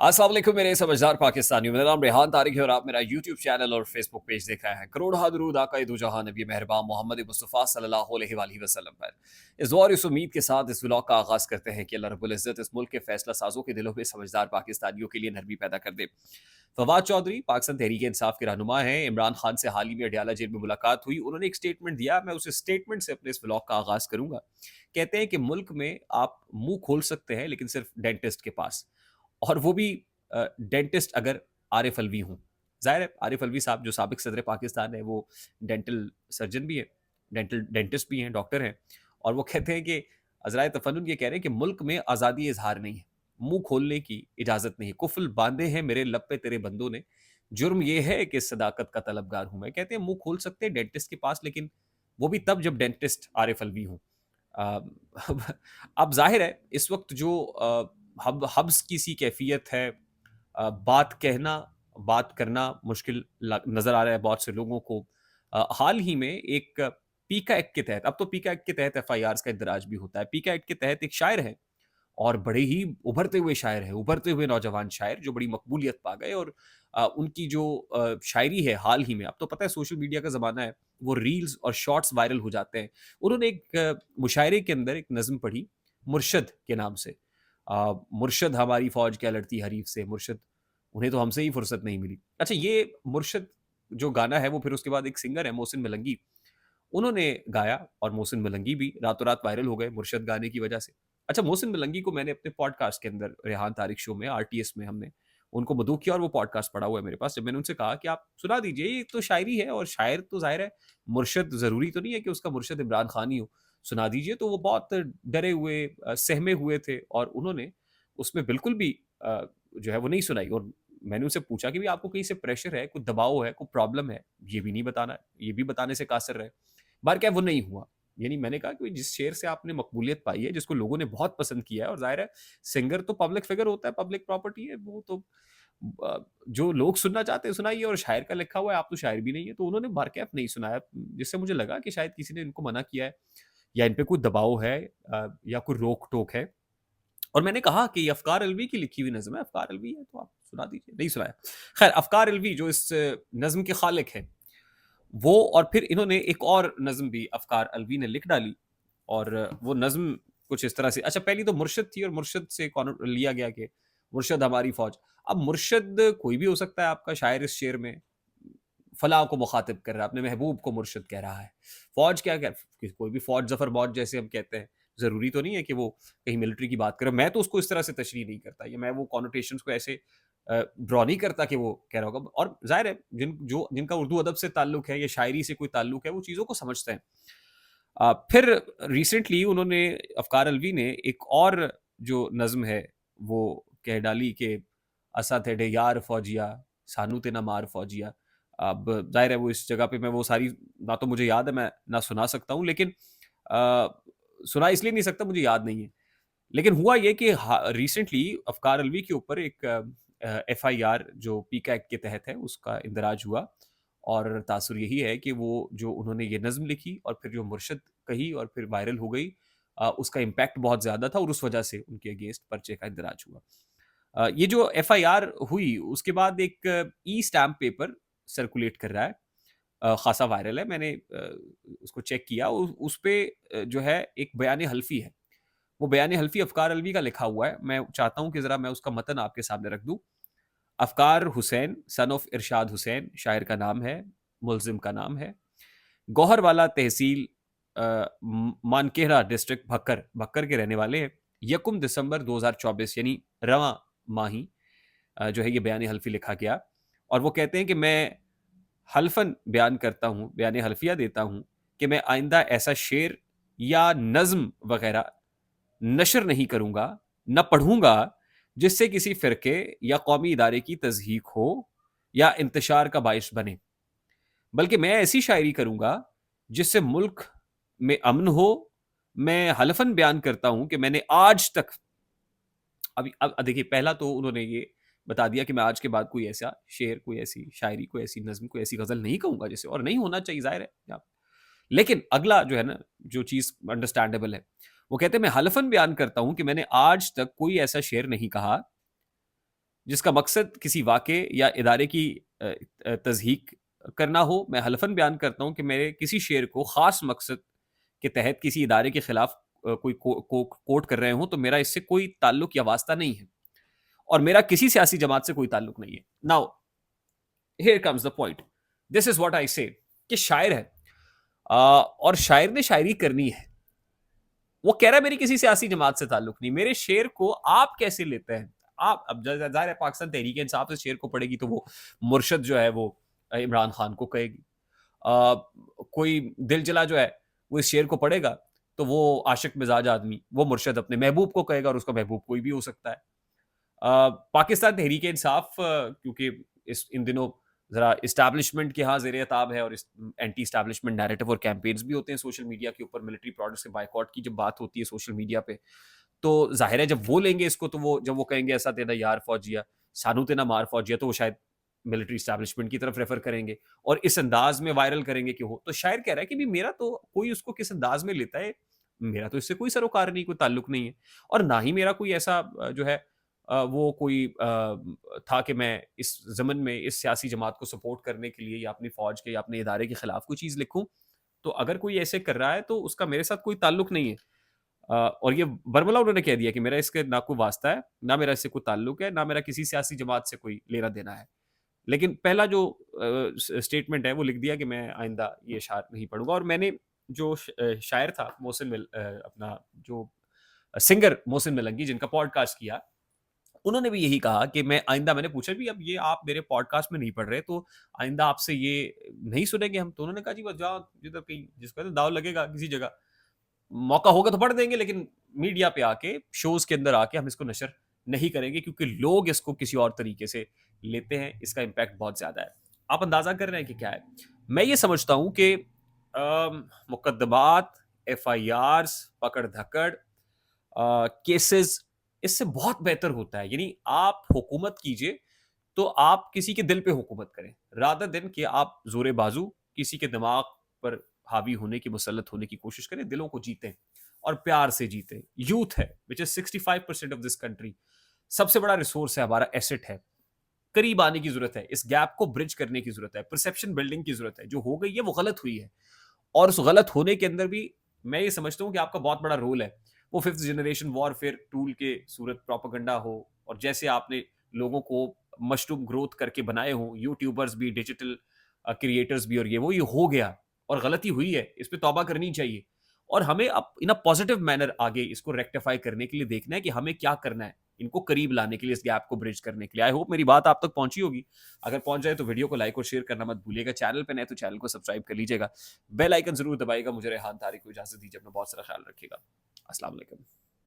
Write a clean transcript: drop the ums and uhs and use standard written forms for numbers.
अस्सलाम वालेकुम मेरे समझदार पाकिस्तानियों, मेरा नाम रेहान तारिक है और आप मेरा यूट्यूब चैनल और फेसबुक पेज देख रहे हैं। करोड़ दरूद आका दो जहां नबी मेहरबान मोहम्मद मुस्तफ़ा सल्लल्लाहु अलैहि वसल्लम पर। इस दौर इस उम्मीद के साथ इस व्लॉग का आगाज़ करते हैं कि अल्लाह रब्बुल इज़्ज़त इस मुल्क के फैसला साजों के दिलों में समझदार पाकिस्तानियों के लिए नरमी पैदा कर दे। फवाद चौधरी पाकिस्तान तहरीक इंसाफ के रहनुमा हैं। इमरान खान से हाल ही में अडयाला जेल में मुलाकात हुई, उन्होंने एक स्टेटमेंट दिया। मैं उस स्टेटमेंट से अपने इस व्लॉग का आगाज़ करूंगा। कहते हैं कि मुल्क में आप मुंह खोल सकते हैं लेकिन सिर्फ डेंटिस्ट के पास, और वो भी डेंटिस्ट अगर आरिफ अलवी हूँ। ज़ाहिर है आरिफ अलवी साहब जो साबिक सदर पाकिस्तान है, वो डेंटल सर्जन भी है, डेंटिस्ट भी हैं, डॉक्टर हैं। और वो कहते हैं कि अज़राए तफन्नुन ये कह रहे हैं कि मुल्क में आज़ादी इजहार नहीं है, मुंह खोलने की इजाज़त नहीं है। कुफल बांधे हैं मेरे लब पे तेरे बंदों ने, जुर्म ये है कि सदाकत का तलबगार हूँ मैं। कहते हैं मुंह खोल सकते हैं डेंटिस्ट के पास, लेकिन वो भी तब जब डेंटिस्ट आरिफ अलवी हूँ। अब ज़ाहिर है इस वक्त जो हब्स की सी कैफियत है, बात कहना, बात करना मुश्किल नज़र आ रहा है बहुत से लोगों को। हाल ही में एक पीका एक्ट के तहत, अब तो पीका एक्ट के तहत एफआईआर का इंदराज भी होता है। पीका एक्ट के तहत एक शायर है, और बड़े ही उभरते हुए शायर हैं, उभरते हुए नौजवान शायर जो बड़ी मकबूलियत पा गए। और उनकी जो शायरी है हाल ही में, अब तो पता है सोशल मीडिया का ज़माना है, वो रील्स और शॉर्ट्स वायरल हो जाते हैं। उन्होंने एक मुशायरे के अंदर एक नज़म पढ़ी मुर्शद के नाम से। मुर्शद हमारी फ़ौज क्या लड़ती हरीफ से, मुर्शद उन्हें तो हमसे ही फुर्सत नहीं मिली। अच्छा, ये मुर्शद जो गाना है वो फिर उसके बाद एक सिंगर है मोहसिन मलंगी, उन्होंने गाया, और मोहसिन मलंगी भी रातों रात वायरल हो गए मुर्शद गाने की वजह से। अच्छा, मोहसिन मलंगी को मैंने अपने पॉडकास्ट के अंदर रेहान तारिक शो में आरटीएस में हमने उनको मदऊ किया, और वो पॉडकास्ट पड़ा हुआ है मेरे पास। जब मैंने उनसे कहा कि आप सुना दीजिए, ये तो शायरी है और शायर तो ज़ाहिर है मुर्शद ज़रूरी तो नहीं है कि उसका मुर्शद इमरान खान ही हो, सुना दीजिए। तो वो बहुत डरे हुए, सहमे हुए थे, और उन्होंने उसमें बिल्कुल भी जो है वो नहीं सुनाई। और मैंने उनसे पूछा कि भी आपको कहीं से प्रेशर है, कोई दबाव है, कोई प्रॉब्लम है? ये भी नहीं बताना, ये भी बताने से कासर रहे। बार क्या वो नहीं हुआ। यानी मैंने कहा कि जिस शेर से आपने मकबूलियत पाई है, जिसको लोगों ने बहुत पसंद किया है, और ज़ाहिर है सिंगर तो पब्लिक फिगर होता है, पब्लिक प्रॉपर्टी है, वो तो जो लोग सुनना चाहते हैं सुनाइए, और शायर का लिखा हुआ है, आप तो शायर भी नहीं है। तो उन्होंने बारकैफ नहीं सुनाया, जिससे मुझे लगा कि शायद किसी ने इनको मना किया है, या इन पे कोई दबाव है, या कोई रोक-टोक है। और मैंने कहा कि ये अफ़कार अलवी की लिखी हुई नज़्म है, अफ़कार अलवी है तो आप सुना दीजिए, नहीं सुनाया। खैर, अफ़कार अलवी जो इस नज़्म के खालिक हैं, वो, और फिर इन्होंने एक और नज़्म भी अफ़कार अलवी ने लिख डाली, और वो नज़्म कुछ इस तरह से। अच्छा, पहली तो मुर्शद थी, और मुर्शद से लिया गया कि मुर्शद हमारी फ़ौज। अब मुर्शद कोई भी हो सकता है आपका शायर इस शेर में, फलाँ को मुखातिब कर रहा है, अपने महबूब को मुर्शद कह रहा है। फ़ौज क्या कोई भी फ़ौज, ज़फ़र मौज जैसे हम कहते हैं, ज़रूरी तो नहीं है कि वो कहीं मिलिट्री की बात करे। मैं तो उसको इस तरह से तशरीह नहीं करता, या मैं वो कॉनोटेशंस को ऐसे ड्रॉ नहीं करता कि वो कह रहा होगा। और ज़ाहिर है जिनका उर्दू अदब से ताल्लुक है या शायरी से कोई ताल्लुक है, वो चीज़ों को समझते हैं। फिर रिसेंटली उन्होंने, अफ़कार अलवी ने एक और जो नज़्म है वो कह डाली कि असा तेरे यार फ़ौजिया, सानू ते ना मार फ़ौजिया। अब ज़ाहिर है वो इस जगह पे मैं वो सारी, ना तो मुझे याद है, मैं ना सुना सकता हूँ, लेकिन सुना इसलिए नहीं सकता, मुझे याद नहीं है। लेकिन हुआ ये कि रिसेंटली अफ़कार अलवी के ऊपर एक एफआईआर जो पीका एक्ट के तहत है उसका इंदराज हुआ, और तासुर यही है कि वो जो उन्होंने ये नज़्म लिखी और फिर जो मुर्शद कही और फिर वायरल हो गई, उसका इम्पैक्ट बहुत ज़्यादा था, और उस वजह से उनके अगेंस्ट पर्चे का इंदराज हुआ। ये जो एफआईआर हुई उसके बाद एक ई स्टैम्प पेपर सर्कुलेट कर रहा है, खासा वायरल है। मैंने उसको चेक किया, उस पे जो है एक बयान हल्फी है। वो बयान हल्फी अफ़कार अलवी का लिखा हुआ है। मैं चाहता हूँ कि ज़रा मैं उसका मतन आपके सामने रख दूँ। अफ़कार हुसैन सन ऑफ इरशाद हुसैन शायर का नाम है, मुल्ज़िम का नाम है। गौहरवाला तहसील, मानकेहरा डिस्ट्रिक्ट भक्कर, भक्कर के रहने वाले हैं। 1 दिसंबर 2024 यानी रवां माही जो है ये बयान हल्फी लिखा गया, और वो कहते हैं कि मैं हल्फन बयान करता हूँ, बयान हल्फिया देता हूँ कि मैं आइंदा ऐसा शेर या नज़्म वगैरह नशर नहीं करूँगा, न पढ़ूँगा जिससे किसी फ़िरके या कौमी इदारे की तज़हीक हो या इंतशार का बाइस बने। बल्कि मैं ऐसी शायरी करूँगा जिससे मुल्क में अमन हो। मैं हलफ़न बयान करता हूँ कि मैंने आज तक, अभी अब देखिए, पहला तो उन्होंने ये बता दिया कि मैं आज के बाद कोई ऐसा शेर, कोई ऐसी शायरी, कोई ऐसी नज़्म, कोई ऐसी ग़ज़ल नहीं कहूँगा जिसे, और नहीं होना चाहिए, ज़ाहिर है। लेकिन अगला जो है ना, जो चीज़ अंडरस्टैंडेबल है, वो कहते हैं मैं हलफ़न बयान करता हूँ कि मैंने आज तक कोई ऐसा शेर नहीं कहा جس کا مقصد کسی واقعے یا ادارے کی تضحیق کرنا ہو، میں حلفاً بیان کرتا ہوں کہ میرے کسی شعر کو خاص مقصد کے تحت کسی ادارے کے خلاف کوئی کوٹ کر رہے ہوں تو میرا اس سے کوئی تعلق یا واسطہ نہیں ہے، اور میرا کسی سیاسی جماعت سے کوئی تعلق نہیں ہے. Now here comes the point, this is what I سے، کہ شاعر ہے اور شاعر نے شاعری کرنی ہے. وہ کہہ رہا ہے میری کسی سیاسی جماعت سے تعلق نہیں. میرے شعر کو آپ کیسے لیتے ہیں؟ آپ اب ظاہر ہے پاکستان تحریک انصاف سے شعر کو پڑھے گی تو وہ مرشد جو ہے وہ عمران خان کو کہے گی. کوئی دل جلا جو ہے وہ اس شعر کو پڑھے گا تو وہ عاشق مزاج آدمی وہ مرشد اپنے محبوب کو کہے گا، اور اس کا محبوب کوئی بھی ہو سکتا ہے. پاکستان تحریک انصاف کیونکہ ان دنوں ذرا اسٹیبلشمنٹ کے ہاں زیر عتاب ہے، اور اینٹی اسٹیبلشمنٹ نیریٹو اور کیمپینز بھی ہوتے ہیں سوشل میڈیا کے اوپر. ملٹری پروڈکٹس کے بائیکاٹ کی جب بات ہوتی ہے سوشل میڈیا پہ تو ظاہر ہے جب وہ لیں گے اس کو، تو وہ جب وہ کہیں گے ایسا تینا یار فوجیا سانو تینا مار فوجیا، تو وہ شاید ملٹری اسٹیبلشمنٹ کی طرف ریفر کریں گے اور اس انداز میں وائرل کریں گے کہ ہو. تو شاعر کہہ رہا ہے کہ بھی میرا تو کوئی اس کو کس انداز میں لیتا ہے، میرا تو اس سے کوئی سروکار نہیں، کوئی تعلق نہیں ہے، اور نہ ہی میرا کوئی ایسا جو ہے وہ کوئی تھا کہ میں اس ضمن میں اس سیاسی جماعت کو سپورٹ کرنے کے لیے یا اپنی فوج کے یا اپنے ادارے کے خلاف کوئی چیز لکھوں. تو اگر کوئی ایسے کر رہا ہے تو اس کا میرے ساتھ کوئی تعلق نہیں ہے. اور یہ برملا انہوں نے کہہ دیا کہ میرا اس کے نہ کوئی واسطہ ہے، نہ میرا اس سے کوئی تعلق ہے، نہ میرا کسی سیاسی جماعت سے کوئی لینا دینا ہے. لیکن پہلا جو اسٹیٹمنٹ ہے وہ لکھ دیا کہ میں آئندہ یہ اشعار نہیں پڑھوں گا. اور میں نے جو شاعر تھا محسن اپنا جو سنگر محسن ملنگی جن کا پوڈ کاسٹ کیا، انہوں نے بھی یہی کہا کہ میں آئندہ، میں نے پوچھا بھی اب یہ آپ میرے پوڈ کاسٹ میں نہیں پڑھ رہے تو آئندہ آپ سے یہ نہیں سنیں گے ہم. تو انہوں نے کہا جی بس جاؤ جدھر کہیں جس کو داؤ لگے گا کسی جگہ موقع ہوگا تو پڑھ دیں گے، لیکن میڈیا پہ آ کے شوز کے اندر آ کے ہم اس کو نشر نہیں کریں گے کیونکہ لوگ اس کو کسی اور طریقے سے لیتے ہیں. اس کا امپیکٹ بہت زیادہ ہے. آپ اندازہ کر رہے ہیں کہ کیا ہے. میں یہ سمجھتا ہوں کہ مقدمات، ایف آئی آرز، پکڑ دھکڑ، کیسز، اس سے بہت بہتر ہوتا ہے. یعنی آپ حکومت کیجئے تو آپ کسی کے دل پہ حکومت کریں رادر دن کہ آپ زور بازو کسی کے دماغ پر حاوی ہونے کی، مسلط ہونے کی کوشش کریں. دلوں کو جیتیں اور پیار سے جیتیں. یوتھ ہے which is 65% of this country، سب سے بڑا ریسورس ہے، ہمارا ایسٹ ہے. قریب آنے کی ضرورت ہے، اس گیپ کو برج کرنے کی ضرورت ہے، پرسیپشن بلڈنگ کی ضرورت ہے. جو ہو گئی ہے وہ غلط ہوئی ہے، اور اس غلط ہونے کے اندر بھی میں یہ سمجھتا ہوں کہ آپ کا بہت بڑا رول ہے. وہ ففتھ جنریشن وارفیئر ٹول کے صورت پروپیگنڈا ہو، اور جیسے آپ نے لوگوں کو مشروم گروتھ کر کے بنائے ہوں، یوٹیوبرز بھی، ڈیجیٹل کریٹرز بھی، اور یہ ہو گیا اور غلطی ہوئی ہے، اس پہ توبہ کرنی چاہیے. اور ہمیں اب ان اے پازیٹیو مینر آگے اس کو ریکٹیفائی کرنے کے لیے دیکھنا ہے کہ ہمیں کیا کرنا ہے ان کو قریب لانے کے لیے، اس گیپ کو برج کرنے کے لیے. آئی ہوپ میری بات آپ تک پہنچی ہوگی. اگر پہنچ جائے تو ویڈیو کو لائک اور شیئر کرنا مت بھولیے گا. چینل پہ نئے تو چینل کو سبسکرائب کر لیجیے گا. بیل آئیکن ضرور دبائیے گا. مجھے ریحان طارق کو اجازت دیجیے. اپنا بہت سارا خیال رکھیے گا. السلام علیکم.